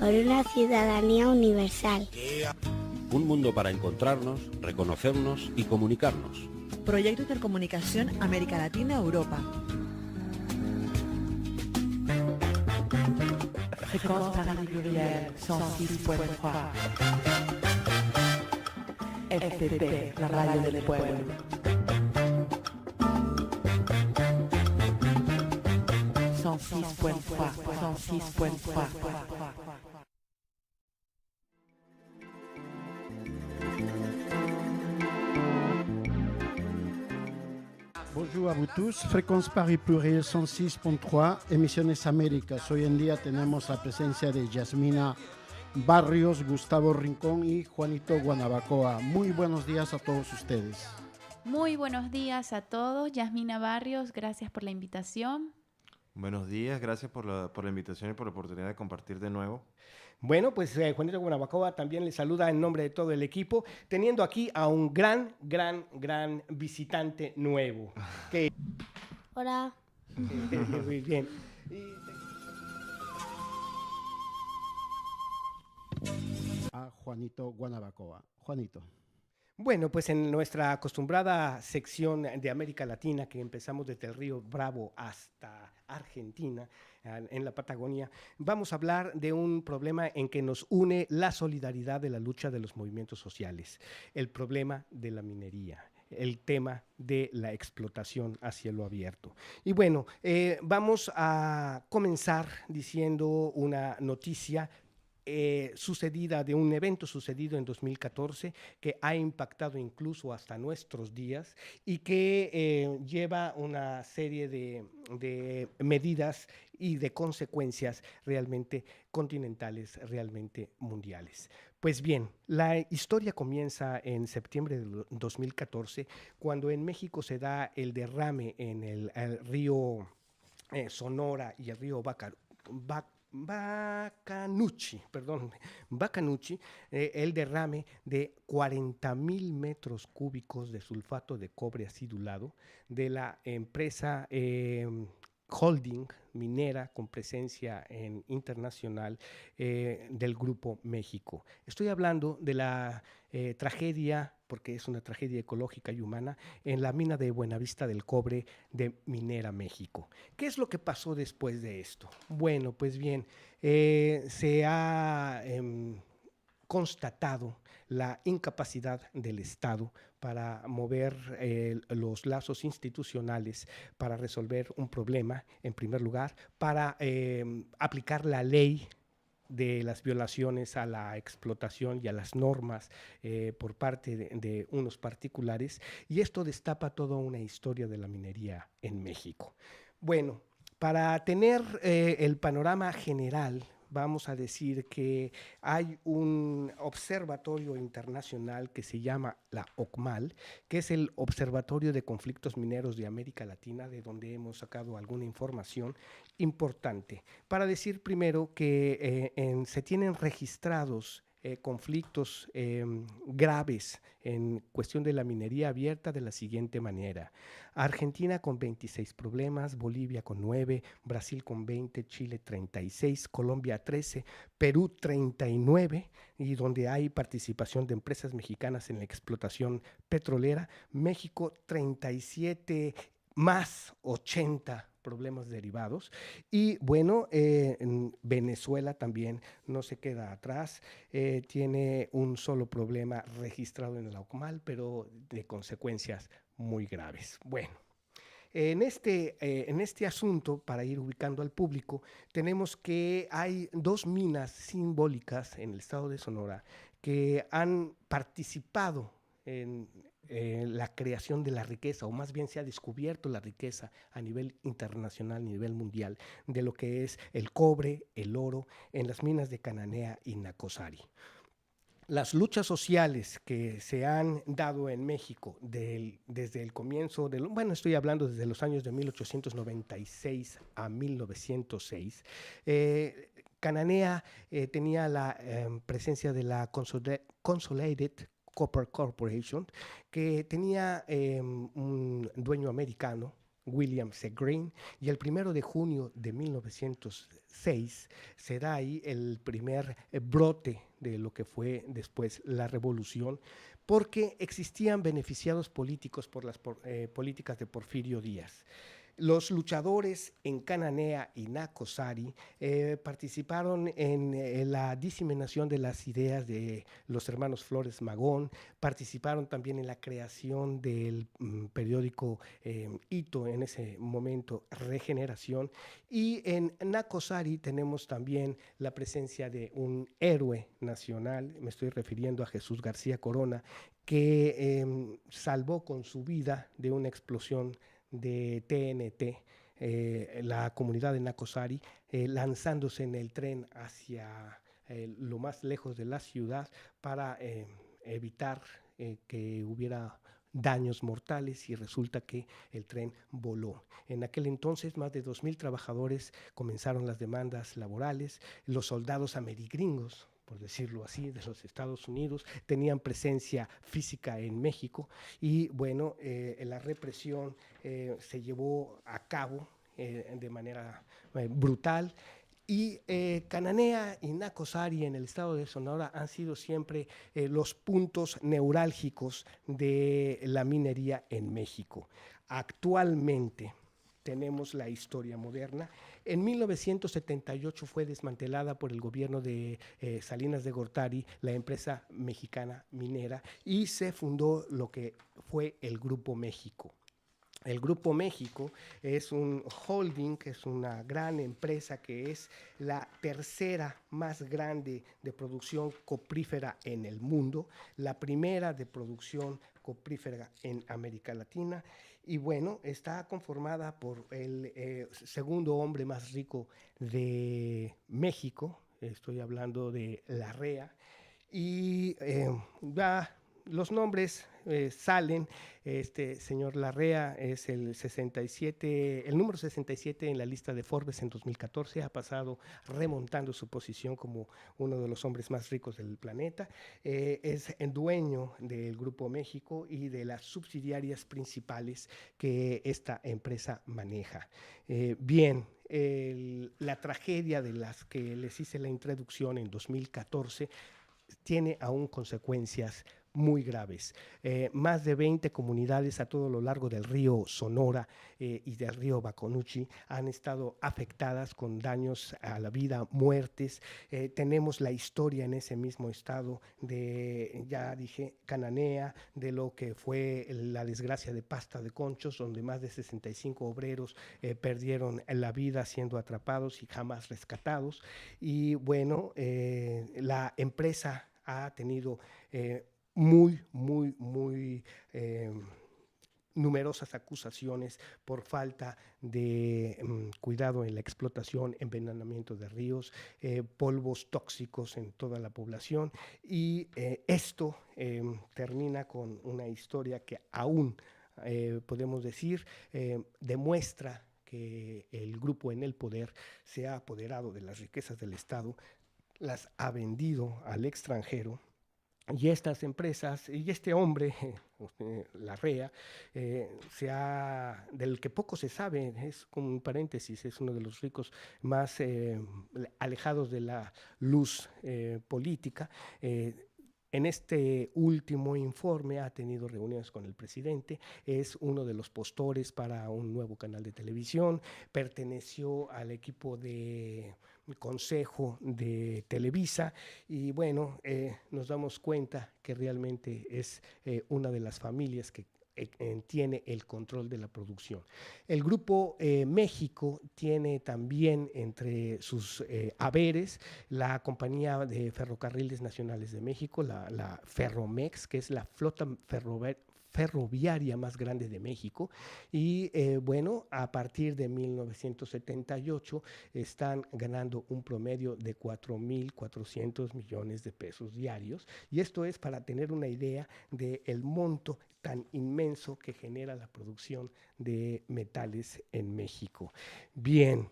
por una ciudadanía universal. Un mundo para encontrarnos, reconocernos y comunicarnos. Proyecto Intercomunicación América Latina-Europa. Fréquence Paris Pluriel 106.3. FPP, la radio del pueblo. Bonjour a vous tous, Fréquence Paris Pluriel 106.3, Emisiones Américas. Hoy en día tenemos la presencia de Yasmina Barrios, Gustavo Rincón y Juanito Guanabacoa. Muy buenos días a todos ustedes. Muy buenos días a todos, Yasmina Barrios, gracias por la invitación. Buenos días, gracias por la invitación y por la oportunidad de compartir de nuevo. Bueno, pues Juanito Guanabacoa también le saluda en nombre de todo el equipo, teniendo aquí a un gran visitante nuevo. Que... Hola. Muy bien. A Juanito Guanabacoa. Juanito. Bueno, pues en nuestra acostumbrada sección de América Latina, que empezamos desde el río Bravo hasta Argentina, en la Patagonia, vamos a hablar de un problema en que nos une la solidaridad de la lucha de los movimientos sociales, el problema de la minería, el tema de la explotación a cielo abierto. Y bueno, vamos a comenzar diciendo una noticia sucedida, de un evento sucedido en 2014 que ha impactado incluso hasta nuestros días y que lleva una serie de medidas y de consecuencias realmente continentales, realmente mundiales. Pues bien, la historia comienza en septiembre de 2014, cuando en México se da el derrame en el río Sonora y el río Bacanuchi, el derrame de 40,000 metros cúbicos de sulfato de cobre acidulado de la empresa holding minera con presencia internacional del Grupo México. Estoy hablando de la tragedia, porque es una tragedia ecológica y humana, en la mina de Buenavista del Cobre de Minera México. ¿Qué es lo que pasó después de esto? Bueno, pues bien, se ha constatado la incapacidad del Estado para mover los lazos institucionales para resolver un problema, en primer lugar, para aplicar la ley de las violaciones a la explotación y a las normas por parte de unos particulares, y esto destapa toda una historia de la minería en México. Bueno, para tener el panorama general, vamos a decir que hay un observatorio internacional que se llama la OCMAL, que es el Observatorio de Conflictos Mineros de América Latina, de donde hemos sacado alguna información importante. Para decir primero que se tienen registrados conflictos graves en cuestión de la minería abierta de la siguiente manera: Argentina con 26 problemas, Bolivia con 9, Brasil con 20, Chile 36, Colombia 13, Perú 39, y donde hay participación de empresas mexicanas en la explotación petrolera, México 37 más 80 problemas derivados. Y bueno, Venezuela también no se queda atrás, tiene un solo problema registrado en la OCMAL, pero de consecuencias muy graves. Bueno, en este asunto, para ir ubicando al público, tenemos que hay dos minas simbólicas en el estado de Sonora que han participado en la creación de la riqueza, o más bien se ha descubierto la riqueza a nivel internacional, a nivel mundial, de lo que es el cobre, el oro, en las minas de Cananea y Nacozari. Las luchas sociales que se han dado en México desde el comienzo, estoy hablando desde los años de 1896 a 1906, Cananea tenía la presencia de la Consolidated Copper Corporation, que tenía un dueño americano William C. Greene, y el 1 de junio de 1906 será ahí el primer brote de lo que fue después la revolución, porque existían beneficiados políticos por las políticas de Porfirio Díaz. Los luchadores en Cananea y Nacozari participaron en la diseminación de las ideas de los hermanos Flores Magón, participaron también en la creación del periódico Hito, en ese momento Regeneración, y en Nacozari tenemos también la presencia de un héroe nacional, me estoy refiriendo a Jesús García Corona, que salvó con su vida de una explosión de TNT, la comunidad de Nacozari, lanzándose en el tren hacia lo más lejos de la ciudad para evitar que hubiera daños mortales, y resulta que el tren voló. En aquel entonces más de 2,000 trabajadores comenzaron las demandas laborales. Los soldados amerigringos, por decirlo así, de los Estados Unidos, tenían presencia física en México, y bueno, la represión se llevó a cabo de manera brutal, y Cananea y Nacozari en el estado de Sonora han sido siempre los puntos neurálgicos de la minería en México. Actualmente tenemos la historia moderna. En 1978 fue desmantelada por el gobierno de Salinas de Gortari la empresa mexicana minera, y se fundó lo que fue el Grupo México. El Grupo México es un holding, es una gran empresa que es la tercera más grande de producción coprífera en el mundo, la primera de producción coprífera en América Latina, y bueno, está conformada por el segundo hombre más rico de México, estoy hablando de Larrea, y los nombres salen. Este señor Larrea es el número 67 en la lista de Forbes en 2014, ha pasado remontando su posición como uno de los hombres más ricos del planeta, es el dueño del Grupo México y de las subsidiarias principales que esta empresa maneja. La tragedia de las que les hice la introducción en 2014 tiene aún consecuencias muy graves. Más de 20 comunidades a todo lo largo del río Sonora y del río Baconuchi han estado afectadas con daños a la vida, muertes. Tenemos la historia en ese mismo estado de, ya dije, Cananea, de lo que fue la desgracia de Pasta de Conchos, donde más de 65 obreros perdieron la vida siendo atrapados y jamás rescatados. Y bueno, la empresa ha tenido muy numerosas acusaciones por falta de cuidado en la explotación, envenenamiento de ríos, polvos tóxicos en toda la población, y esto termina con una historia que aún podemos decir demuestra que el grupo en el poder se ha apoderado de las riquezas del Estado, las ha vendido al extranjero. Y estas empresas, y este hombre, Larrea, del que poco se sabe, es como un paréntesis, es uno de los ricos más alejados de la luz política. En este último informe ha tenido reuniones con el presidente, es uno de los postores para un nuevo canal de televisión, perteneció al equipo de consejo de Televisa, y bueno, nos damos cuenta que realmente es una de las familias que tiene el control de la producción. El Grupo México tiene también entre sus haberes la Compañía de Ferrocarriles Nacionales de México, la Ferromex, que es la flota ferroviaria más grande de México, y bueno, a partir de 1978 están ganando un promedio de 4,400 millones de pesos diarios, y esto es para tener una idea del monto tan inmenso que genera la producción de metales en México. Bien,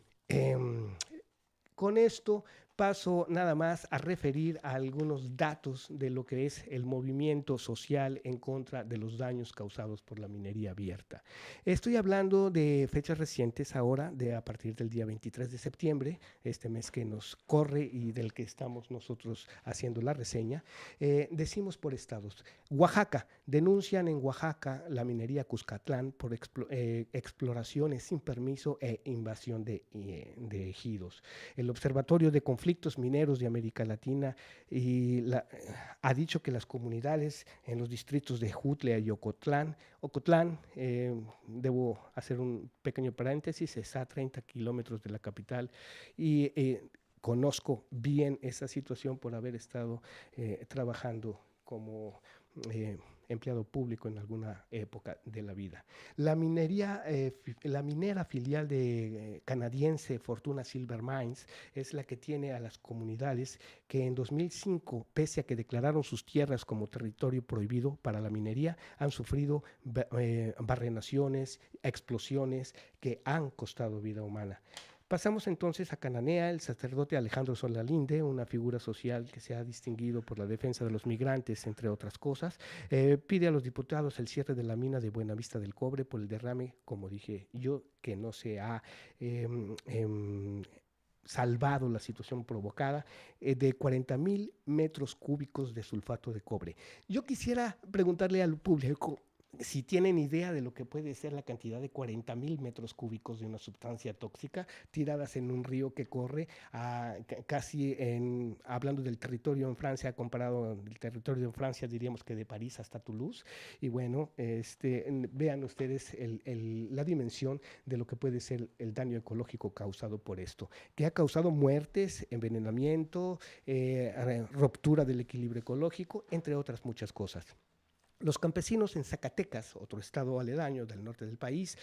con esto paso nada más a referir a algunos datos de lo que es el movimiento social en contra de los daños causados por la minería abierta. Estoy hablando de fechas recientes ahora, de a partir del día 23 de septiembre, este mes que nos corre y del que estamos nosotros haciendo la reseña. Decimos por estados. Oaxaca, denuncian en Oaxaca la minería Cuscatlán por exploraciones sin permiso e invasión de ejidos. El Observatorio de Conflictos Mineros de América Latina ha dicho que las comunidades en los distritos de Jutlea y Ocotlán, debo hacer un pequeño paréntesis, está a 30 kilómetros de la capital y conozco bien esa situación por haber estado trabajando como empleado público en alguna época de la vida. La minera filial de canadiense Fortuna Silver Mines es la que tiene a las comunidades que en 2005, pese a que declararon sus tierras como territorio prohibido para la minería, han sufrido barrenaciones, explosiones que han costado vida humana. Pasamos entonces a Cananea. El sacerdote Alejandro Solalinde, una figura social que se ha distinguido por la defensa de los migrantes, entre otras cosas, pide a los diputados el cierre de la mina de Buenavista del Cobre por el derrame, como dije yo, que no se ha salvado la situación provocada, de 40,000 metros cúbicos de sulfato de cobre. Yo quisiera preguntarle al público si tienen idea de lo que puede ser la cantidad de 40,000 metros cúbicos de una sustancia tóxica tiradas en un río que corre casi hablando del territorio en Francia, comparado al territorio en Francia, diríamos que de París hasta Toulouse. Y bueno, vean ustedes la dimensión de lo que puede ser el daño ecológico causado por esto, que ha causado muertes, envenenamiento, ruptura del equilibrio ecológico, entre otras muchas cosas. Los campesinos en Zacatecas, otro estado aledaño del norte del país,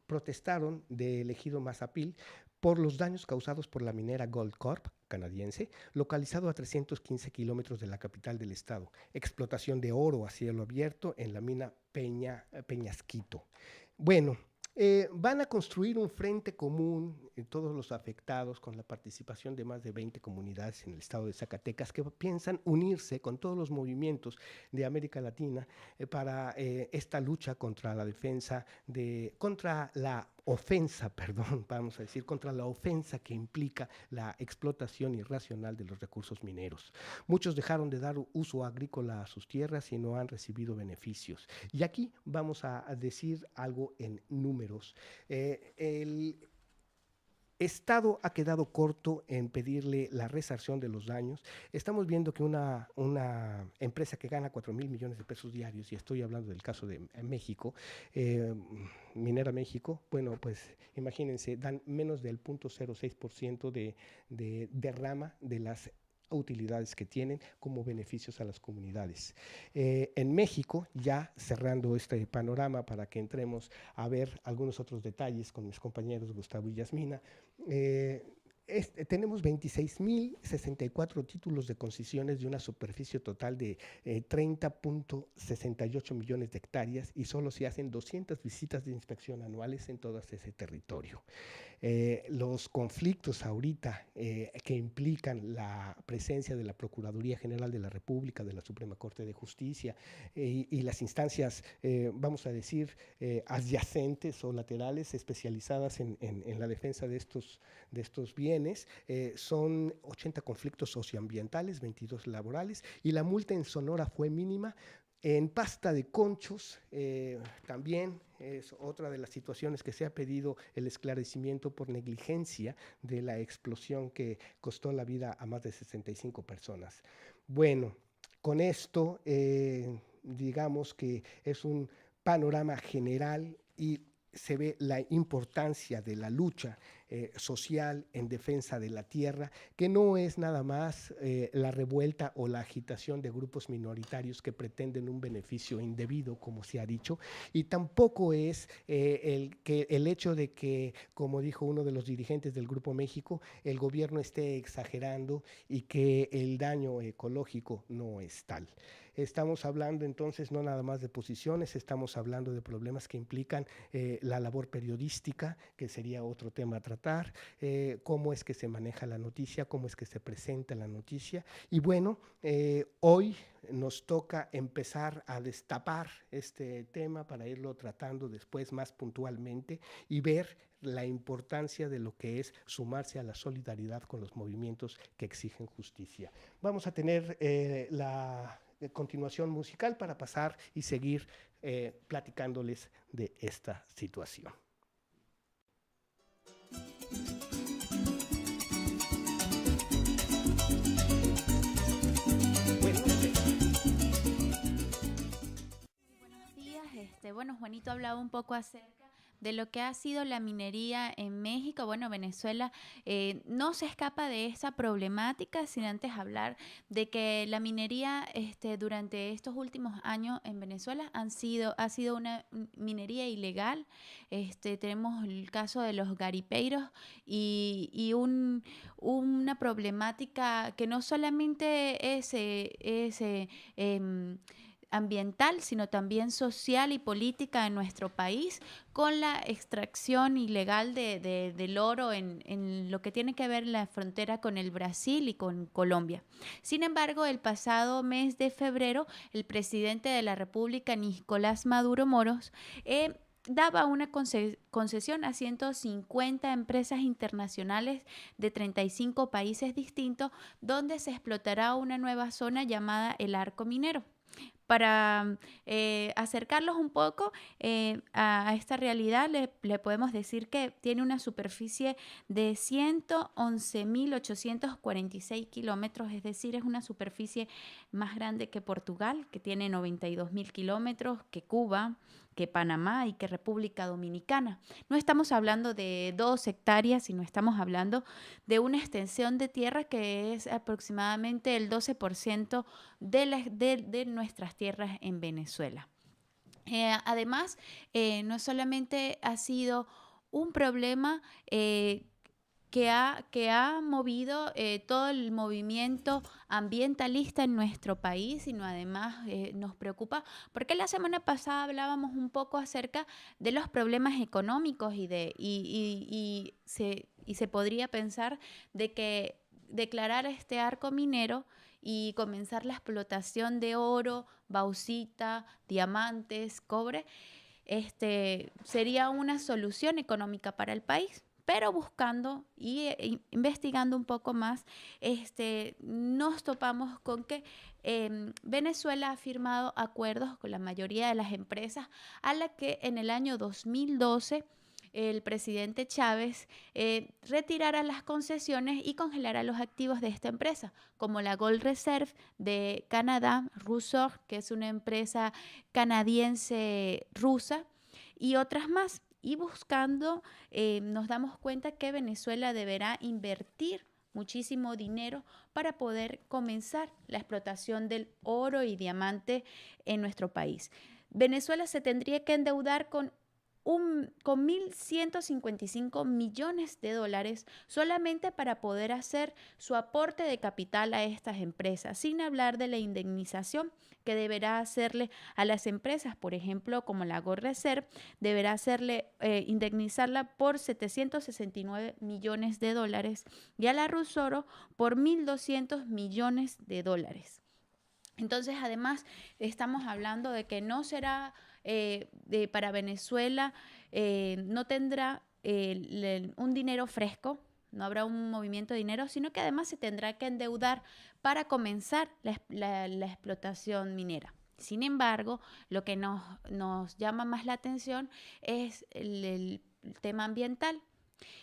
protestaron del ejido Mazapil por los daños causados por la minera Goldcorp canadiense, localizado a 315 kilómetros de la capital del estado. Explotación de oro a cielo abierto en la mina Peñasquito. Bueno, van a construir un frente común en todos los afectados con la participación de más de 20 comunidades en el estado de Zacatecas que piensan unirse con todos los movimientos de América Latina para esta lucha contra la contra la ofensa que implica la explotación irracional de los recursos mineros. Muchos dejaron de dar uso agrícola a sus tierras y no han recibido beneficios. Y aquí vamos a decir algo en números. El Estado ha quedado corto en pedirle la resarción de los daños. Estamos viendo que una empresa que gana 4,000 millones de pesos diarios, y estoy hablando del caso de México, Minera México, bueno, pues imagínense, dan menos del 0.06% de derrama de las utilidades que tienen como beneficios a las comunidades. En México, ya cerrando este panorama para que entremos a ver algunos otros detalles con mis compañeros Gustavo y Yasmina, tenemos 26,064 títulos de concesiones de una superficie total de 30.68 millones de hectáreas y solo se hacen 200 visitas de inspección anuales en todo ese territorio. Los conflictos ahorita que implican la presencia de la Procuraduría General de la República, de la Suprema Corte de Justicia y las instancias, vamos a decir, adyacentes o laterales especializadas en la defensa de estos bienes, son 80 conflictos socioambientales, 22 laborales, y la multa en Sonora fue mínima. En Pasta de Conchos también es otra de las situaciones que se ha pedido el esclarecimiento por negligencia de la explosión que costó la vida a más de 65 personas. Bueno, con esto digamos que es un panorama general y se ve la importancia de la lucha social en defensa de la tierra, que no es nada más la revuelta o la agitación de grupos minoritarios que pretenden un beneficio indebido, como se ha dicho, y tampoco es el hecho de que, como dijo uno de los dirigentes del Grupo México, el gobierno esté exagerando y que el daño ecológico no es tal. Estamos hablando entonces no nada más de posiciones, estamos hablando de problemas que implican la labor periodística, que sería otro tema a tratar, cómo es que se maneja la noticia, cómo es que se presenta la noticia. Y bueno, hoy nos toca empezar a destapar este tema para irlo tratando después más puntualmente y ver la importancia de lo que es sumarse a la solidaridad con los movimientos que exigen justicia. Vamos a tener la continuación musical para pasar y seguir platicándoles de esta situación. Buenos días. Bueno, Juanito hablaba un poco acerca de lo que ha sido la minería en México. Bueno, Venezuela no se escapa de esa problemática sin antes hablar de que la minería durante estos últimos años en Venezuela ha sido una minería ilegal. Tenemos el caso de los garipeiros y una problemática que no solamente es ambiental, sino también social y política en nuestro país, con la extracción ilegal del oro en lo que tiene que ver la frontera con el Brasil y con Colombia. Sin embargo, el pasado mes de febrero, el presidente de la República, Nicolás Maduro Moros, daba una concesión a 150 empresas internacionales de 35 países distintos, donde se explotará una nueva zona llamada el Arco Minero. Para acercarlos un poco a esta realidad, le podemos decir que tiene una superficie de 111.846 kilómetros, es decir, es una superficie más grande que Portugal, que tiene 92.000 kilómetros, que Cuba, que Panamá y que República Dominicana. No estamos hablando de 2 hectáreas, sino estamos hablando de una extensión de tierra que es aproximadamente el 12% de nuestras tierras en Venezuela. Además, no solamente ha sido un problema que ha movido todo el movimiento ambientalista en nuestro país, sino además nos preocupa porque la semana pasada hablábamos un poco acerca de los problemas económicos y se podría pensar de que declarar este arco minero y comenzar la explotación de oro, bauxita, diamantes, cobre, sería una solución económica para el país. Pero buscando y investigando un poco más, nos topamos con que Venezuela ha firmado acuerdos con la mayoría de las empresas a la que en el año 2012 el presidente Chávez retirara las concesiones y congelara los activos de esta empresa, como la Gold Reserve de Canadá, Rusor, que es una empresa canadiense rusa, y otras más. Y buscando, nos damos cuenta que Venezuela deberá invertir muchísimo dinero para poder comenzar la explotación del oro y diamante en nuestro país. Venezuela se tendría que endeudar con 1.155 millones de dólares solamente para poder hacer su aporte de capital a estas empresas, sin hablar de la indemnización que deberá hacerle a las empresas, por ejemplo, como la Gold Reserve, deberá indemnizarla por 769 millones de dólares y a la Rusoro por 1.200 millones de dólares. Entonces, además, estamos hablando de que no será para Venezuela, no tendrá un dinero fresco, no habrá un movimiento de dinero, sino que además se tendrá que endeudar para comenzar la explotación minera. Sin embargo, lo que nos llama más la atención es el tema ambiental.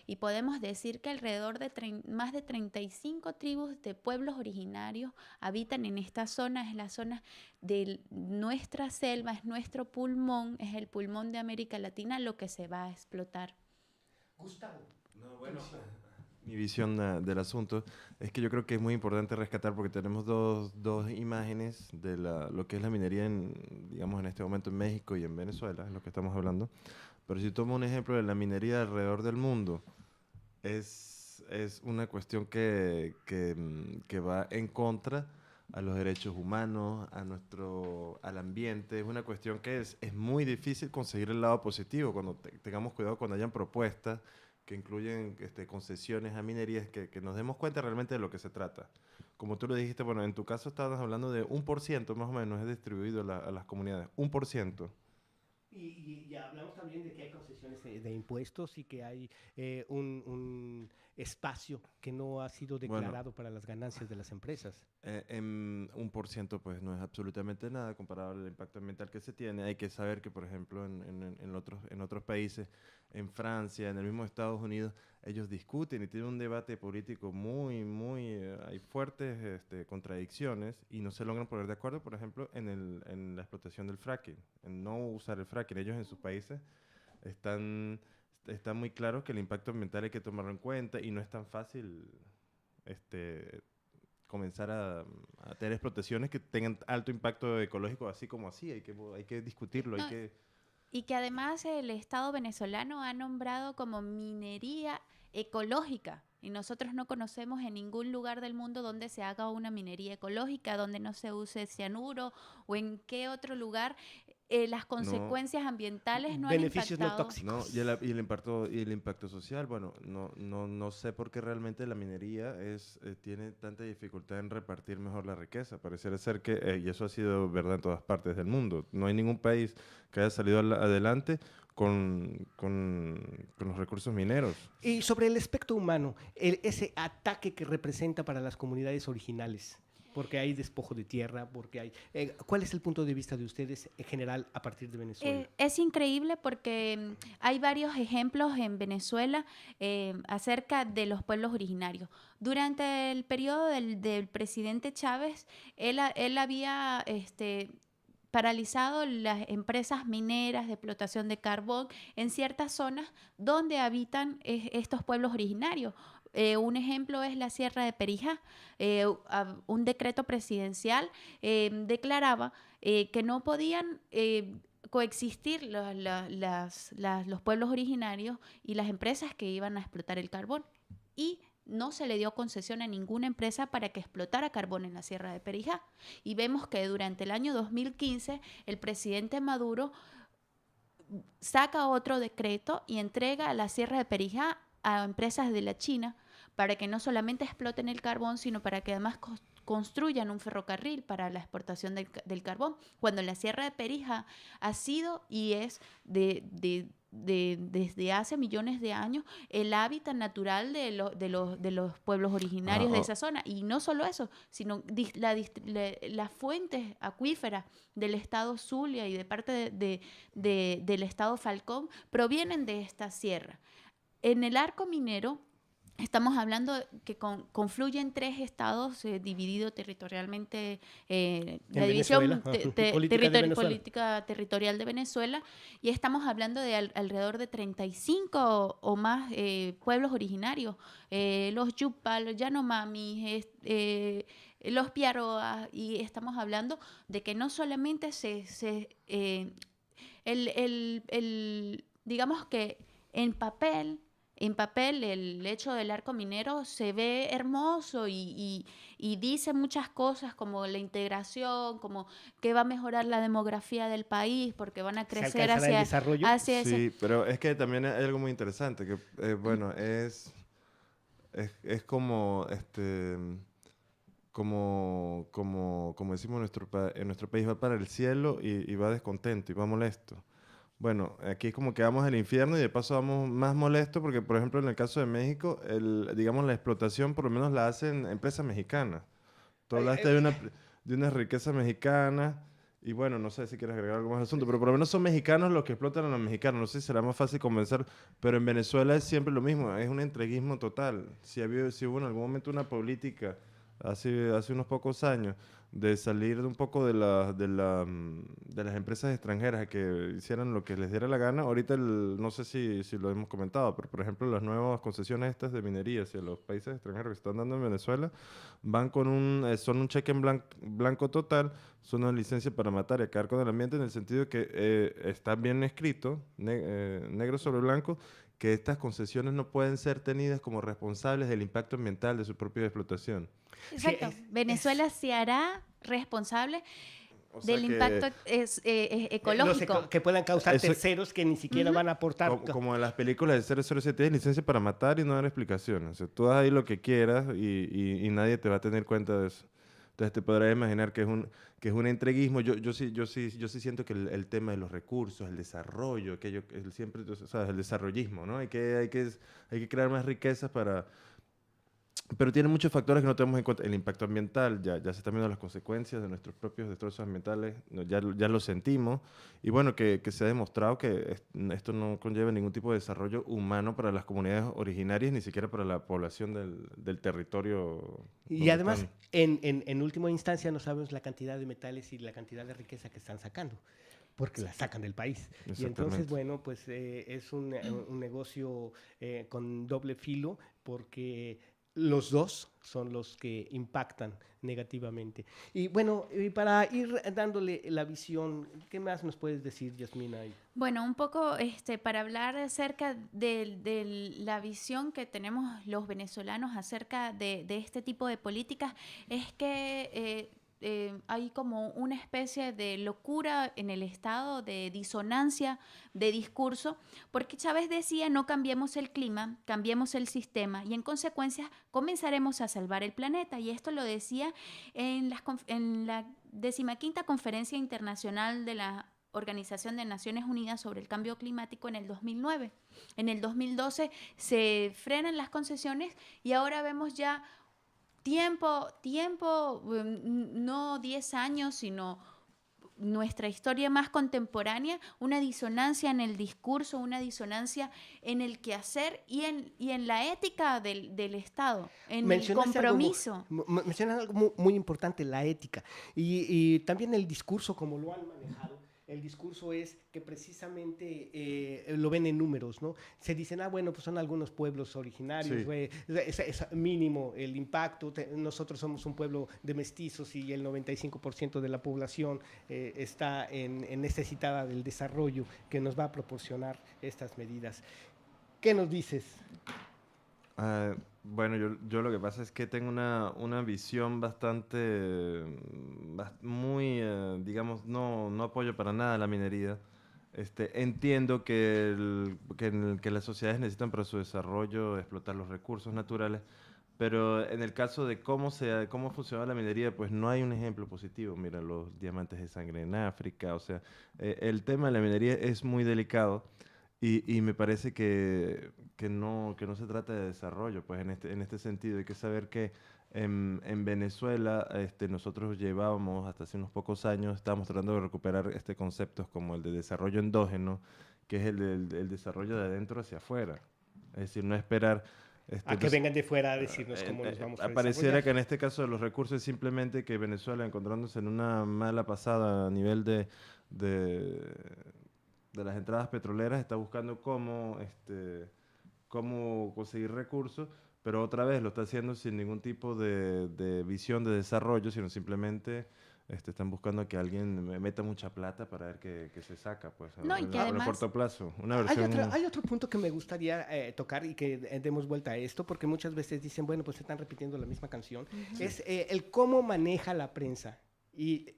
Y podemos decir que alrededor de más de 35 tribus de pueblos originarios habitan en esta zona. Es la zona de nuestra selva, es nuestro pulmón, es el pulmón de América Latina lo que se va a explotar. Gustavo. Mi visión del asunto es que yo creo que es muy importante rescatar, porque tenemos dos imágenes de lo que es la minería digamos en este momento en México y en Venezuela, es lo que estamos hablando. Pero si tomo un ejemplo de la minería alrededor del mundo, es una cuestión que va en contra a los derechos humanos, al ambiente. Es una cuestión que es muy difícil conseguir el lado positivo cuando tengamos cuidado cuando hayan propuestas que incluyen concesiones a minerías, que nos demos cuenta realmente de lo que se trata. Como tú lo dijiste, bueno, en tu caso estabas hablando de 1% más o menos es distribuido a las comunidades, 1%. Y hablamos también de que hay concesiones de impuestos y que hay un espacio que no ha sido declarado para las ganancias de las empresas. En 1% pues no es absolutamente nada comparado al impacto ambiental que se tiene. Hay que saber que, por ejemplo, en otros países, en Francia, en el mismo Estados Unidos, ellos discuten y tienen un debate político hay fuertes contradicciones y no se logran poner de acuerdo, por ejemplo, en la explotación del fracking, en no usar el fracking. Ellos en sus países están muy claros que el impacto ambiental hay que tomarlo en cuenta y no es tan fácil comenzar a tener explotaciones que tengan alto impacto ecológico así como así. Hay que discutirlo, No, y que además el Estado venezolano ha nombrado como minería ecológica. Y nosotros no conocemos en ningún lugar del mundo donde se haga una minería ecológica, donde no se use cianuro o en qué otro lugar las consecuencias ambientales no beneficios han impactado. no tóxicos. No, y el impacto social, bueno, no sé por qué realmente la minería tiene tanta dificultad en repartir mejor la riqueza. Pareciera ser que, y eso ha sido verdad en todas partes del mundo, no hay ningún país que haya salido adelante con los recursos mineros. Y sobre el aspecto humano, ese ataque que representa para las comunidades originales, porque hay despojo de tierra, porque hay... ¿cuál es el punto de vista de ustedes en general a partir de Venezuela? Es increíble porque hay varios ejemplos en Venezuela acerca de los pueblos originarios. Durante el periodo del presidente Chávez, él había paralizado las empresas mineras de explotación de carbón en ciertas zonas donde habitan estos pueblos originarios. Un ejemplo es la Sierra de Perijá. Un decreto presidencial declaraba que no podían coexistir los pueblos originarios y las empresas que iban a explotar el carbón. Y no se le dio concesión a ninguna empresa para que explotara carbón en la Sierra de Perijá. Y vemos que durante el año 2015 el presidente Maduro saca otro decreto y entrega a la Sierra de Perijá a empresas de la China para que no solamente exploten el carbón, sino para que además construyan un ferrocarril para la exportación del carbón, cuando la Sierra de Perijá ha sido y es desde hace millones de años el hábitat natural de los pueblos originarios de esa zona. Y no solo eso, sino las fuentes acuíferas del estado Zulia y de parte del estado Falcón provienen de esta sierra. En el arco minero estamos hablando que confluyen 3 estados divididos territorialmente, la división política territorial de Venezuela, y estamos hablando de alrededor de 35 o más pueblos originarios, los Yupa, los Yanomami, los Piaroas, y estamos hablando de que no solamente digamos que en papel el hecho del arco minero se ve hermoso y dice muchas cosas como la integración, como que va a mejorar la demografía del país porque van a crecer hacia ese... Sí, pero es que también hay algo muy interesante, que bueno, es como como decimos en nuestro país, va para el cielo y va descontento y va molesto. Bueno, aquí es como que vamos al infierno y de paso vamos más molestos porque, por ejemplo, en el caso de México, digamos, la explotación por lo menos la hacen empresas mexicanas. Tú hablaste de una riqueza mexicana y bueno, no sé si quieres agregar algo más al asunto, pero por lo menos son mexicanos los que explotan a los mexicanos. No sé si será más fácil convencer, pero en Venezuela es siempre lo mismo, es un entreguismo total. Si hubo en algún momento una política hace unos pocos años de salir un poco de las empresas extranjeras que hicieran lo que les diera la gana. Ahorita no sé si lo hemos comentado, pero por ejemplo las nuevas concesiones estas de minería hacia los países extranjeros que están dando en Venezuela van son un cheque en blanco total, son una licencia para matar y acabar con el ambiente, en el sentido que está bien escrito, negro sobre blanco, que estas concesiones no pueden ser tenidas como responsables del impacto ambiental de su propia explotación. Exacto. Venezuela se hará responsable O sea del que- impacto ecológico. Que puedan causar Eso- terceros que ni siquiera van a aportar. Como en las películas de 007, tienes licencia para matar y no dar explicaciones. O sea, tú haz ahí lo que quieras y nadie te va a tener cuenta de eso. Entonces te podrás imaginar que es un entreguismo. Yo sí siento que el tema de los recursos, el desarrollo, siempre, ¿sabes? El desarrollismo, ¿no? Hay que crear más riquezas para... Pero tiene muchos factores que no tenemos en cuenta. El impacto ambiental, ya se están viendo las consecuencias de nuestros propios destrozos ambientales, ya lo sentimos. Y bueno, que se ha demostrado que esto no conlleva ningún tipo de desarrollo humano para las comunidades originarias, ni siquiera para la población del territorio. Y donde además, están. en última instancia, no sabemos la cantidad de metales y la cantidad de riqueza que están sacando, porque la sacan del país. Y entonces, bueno, pues es un negocio con doble filo, porque los dos son los que impactan negativamente. Y bueno, para ir dándole la visión, ¿qué más nos puedes decir, Yasmina? Bueno, un poco para hablar acerca de la visión que tenemos los venezolanos acerca de este tipo de políticas, es que hay como una especie de locura en el Estado, de disonancia de discurso, porque Chávez decía: no cambiemos el clima, cambiemos el sistema y en consecuencia comenzaremos a salvar el planeta. Y esto lo decía en la 15ª Conferencia Internacional de la Organización de Naciones Unidas sobre el Cambio Climático en el 2009. En el 2012 se frenan las concesiones y ahora vemos ya tiempo, no 10 años, sino nuestra historia más contemporánea, una disonancia en el discurso, una disonancia en el quehacer y en la ética del Estado, en el compromiso. Mencionas algo muy importante, la ética, y también el discurso, como lo han manejado. El discurso es que precisamente lo ven en números, ¿no? Se dicen, bueno, pues son algunos pueblos originarios, Sí. Es mínimo el impacto. Nosotros somos un pueblo de mestizos y el 95% de la población está necesitada del desarrollo que nos va a proporcionar estas medidas. ¿Qué nos dices? Bueno, yo lo que pasa es que tengo una visión muy, digamos, no apoyo para nada la minería. Entiendo que las sociedades necesitan para su desarrollo explotar los recursos naturales, pero en el caso de cómo funciona la minería, pues no hay un ejemplo positivo. Mira, los diamantes de sangre en África, o sea, el tema de la minería es muy delicado. Y me parece que no se trata de desarrollo, pues en este sentido hay que saber que en Venezuela nosotros llevábamos hasta hace unos pocos años, estábamos tratando de recuperar conceptos como el de desarrollo endógeno, que es el desarrollo de adentro hacia afuera. Es decir, no esperar... a que vengan de fuera a decirnos cómo nos vamos a Pareciera desarrollar. que en este caso de los recursos es simplemente que Venezuela, encontrándose en una mala pasada a nivel de las entradas petroleras, está buscando cómo conseguir recursos, pero otra vez lo está haciendo sin ningún tipo de visión de desarrollo, sino simplemente están buscando que alguien meta mucha plata para ver qué se saca, pues, No, y que a además- corto plazo. Una versión... Hay otro punto que me gustaría tocar y que demos vuelta a esto, porque muchas veces dicen, bueno, pues están repitiendo la misma canción. Es el cómo maneja la prensa y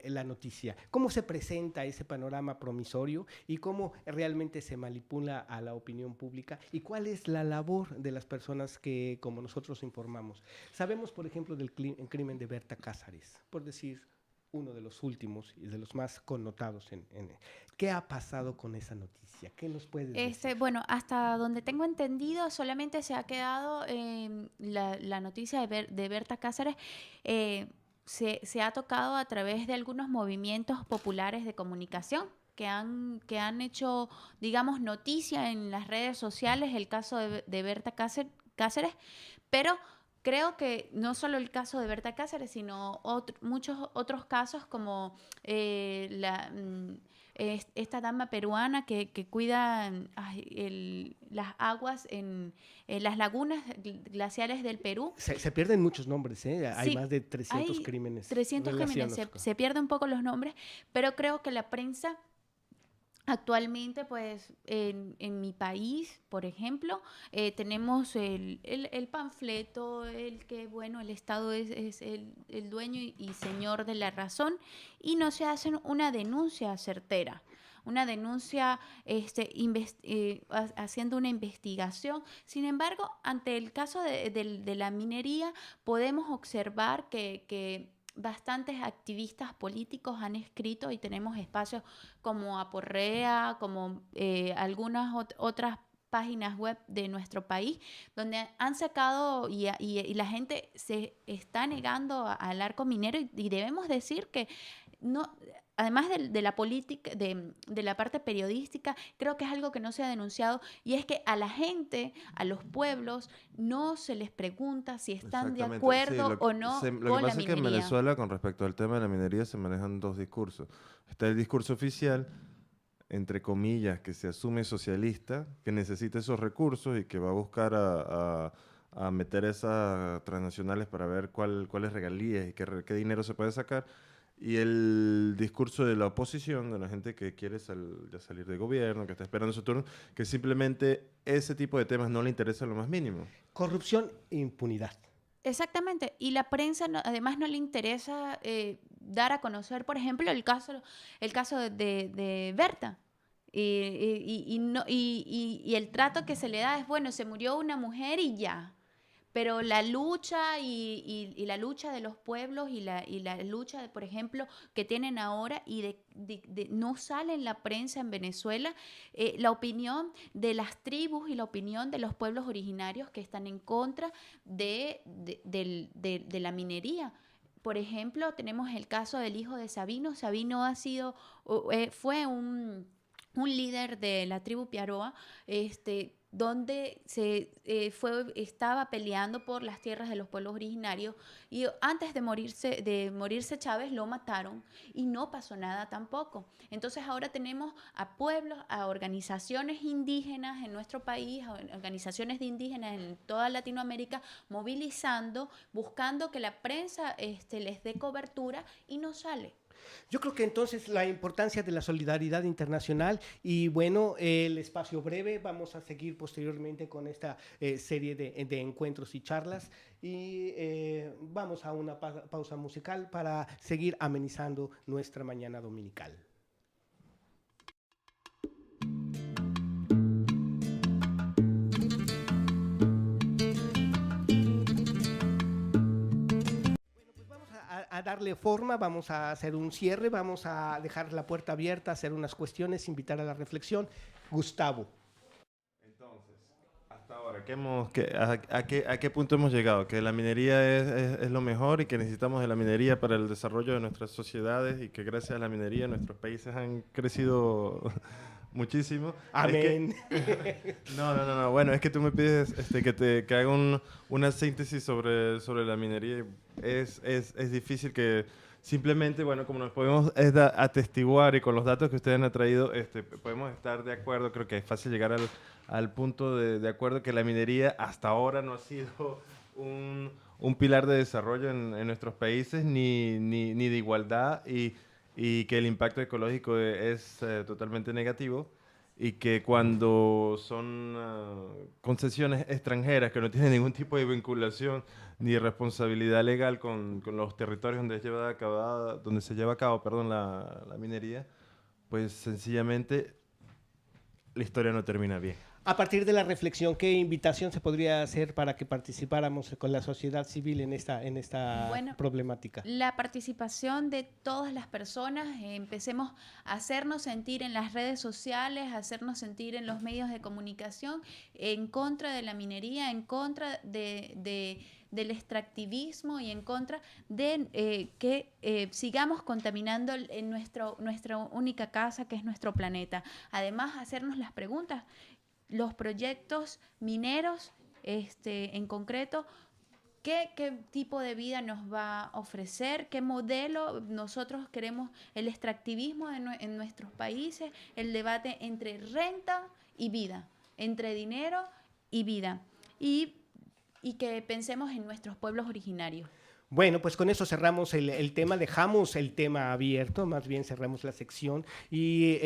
la noticia, cómo se presenta ese panorama promisorio y cómo realmente se manipula a la opinión pública y cuál es la labor de las personas que, como nosotros, informamos. Sabemos, por ejemplo, del crimen de Berta Cáceres, por decir uno de los últimos y de los más connotados. ¿Qué ha pasado con esa noticia? ¿Qué nos puedes decir? Bueno, hasta donde tengo entendido, solamente se ha quedado la noticia de Berta Cáceres. Se ha tocado a través de algunos movimientos populares de comunicación que han hecho, digamos, noticia en las redes sociales, el caso de Berta Cáceres, pero creo que no solo el caso de Berta Cáceres, sino muchos otros casos como esta dama peruana que cuida las aguas en las lagunas glaciares del Perú. Se pierden muchos nombres, ¿eh? Hay Sí, más de 300 hay crímenes. 300 crímenes, se pierden un poco los nombres, pero creo que la prensa Actualmente, pues, en mi país, por ejemplo, tenemos el panfleto, el que, bueno, el Estado es el dueño y señor de la razón, y no se hace una denuncia certera, una denuncia haciendo una investigación. Sin embargo, ante el caso de la minería, podemos observar que bastantes activistas políticos han escrito y tenemos espacios como Aporrea, como algunas otras páginas web de nuestro país, donde han sacado y la gente se está negando al arco minero y debemos decir que no, además de la política, de la parte periodística, creo que es algo que no se ha denunciado y es que a la gente, a los pueblos, no se les pregunta si están de Exactamente. acuerdo Sí, o no lo que con la pasa es que en minería. Venezuela, con respecto al tema de la minería, se manejan dos discursos. Está el discurso oficial, entre comillas, que se asume socialista, que necesita esos recursos y que va a buscar a meter esas transnacionales para ver cuáles regalías y qué dinero se puede sacar. Y el discurso de la oposición, de la gente que quiere ya salir de gobierno, que está esperando su turno, que simplemente ese tipo de temas no le interesa lo más mínimo. Corrupción e impunidad. Exactamente, y la prensa además no le interesa dar a conocer, por ejemplo, el caso de Berta. Y el trato que se le da es, bueno, se murió una mujer y ya. Pero la lucha y la lucha de los pueblos y la lucha, por ejemplo, que tienen ahora no sale en la prensa en Venezuela, la opinión de las tribus y la opinión de los pueblos originarios que están en contra de la minería. Por ejemplo, tenemos el caso del hijo de Sabino. Sabino fue un líder de la tribu Piaroa, donde estaba peleando por las tierras de los pueblos originarios y antes de morirse Chávez lo mataron y no pasó nada tampoco. Entonces ahora tenemos a pueblos, a organizaciones indígenas en nuestro país, a organizaciones de indígenas en toda Latinoamérica movilizando, buscando que la prensa les dé cobertura y no sale. Yo creo que entonces la importancia de la solidaridad internacional y bueno, el espacio breve, vamos a seguir posteriormente con esta serie de encuentros y charlas y vamos a una pausa musical para seguir amenizando nuestra mañana dominical. A darle forma, vamos a hacer un cierre, vamos a dejar la puerta abierta, hacer unas cuestiones, invitar a la reflexión. Gustavo. Entonces, hasta ahora, ¿a qué punto hemos llegado? Que la minería es lo mejor y que necesitamos de la minería para el desarrollo de nuestras sociedades y que gracias a la minería nuestros países han crecido muchísimo. Amén. No. Bueno, es que tú me pides que haga una síntesis sobre la minería. Es difícil que simplemente, bueno, como nos podemos atestiguar y con los datos que ustedes han traído, podemos estar de acuerdo. Creo que es fácil llegar al punto de acuerdo que la minería hasta ahora no ha sido un pilar de desarrollo en nuestros países ni de igualdad y que el impacto ecológico es totalmente negativo y que cuando son concesiones extranjeras que no tienen ningún tipo de vinculación ni responsabilidad legal con los territorios donde se lleva a cabo la minería, pues sencillamente la historia no termina bien. A partir de la reflexión, ¿qué invitación se podría hacer para que participáramos con la sociedad civil en esta problemática? La participación de todas las personas, empecemos a hacernos sentir en las redes sociales, a hacernos sentir en los medios de comunicación en contra de la minería, en contra del extractivismo y en contra de que sigamos contaminando en nuestra única casa, que es nuestro planeta. Además, hacernos las preguntas. Los proyectos mineros, en concreto, ¿qué tipo de vida nos va a ofrecer? ¿Qué modelo nosotros queremos? El extractivismo en nuestros países, el debate entre renta y vida, entre dinero y vida. Y que pensemos en nuestros pueblos originarios. Bueno, pues con eso cerramos el tema, dejamos el tema abierto, más bien cerramos la sección y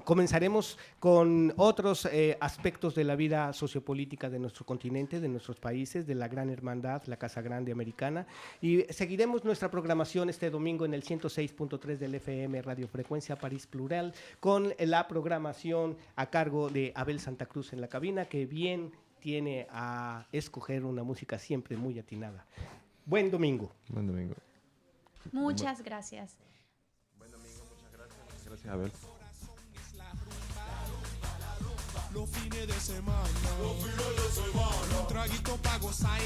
comenzaremos con otros aspectos de la vida sociopolítica de nuestro continente, de nuestros países, de la Gran Hermandad, la Casa Grande Americana, y seguiremos nuestra programación este domingo en el 106.3 del FM Radio Frecuencia París Plural con la programación a cargo de Abel Santa Cruz en la cabina, que bien tiene a escoger una música siempre muy atinada. Buen domingo. Buen domingo. Muchas gracias. Buen domingo, muchas gracias. Muchas gracias, Abel. Los fines de semana, un traguito pa' gozar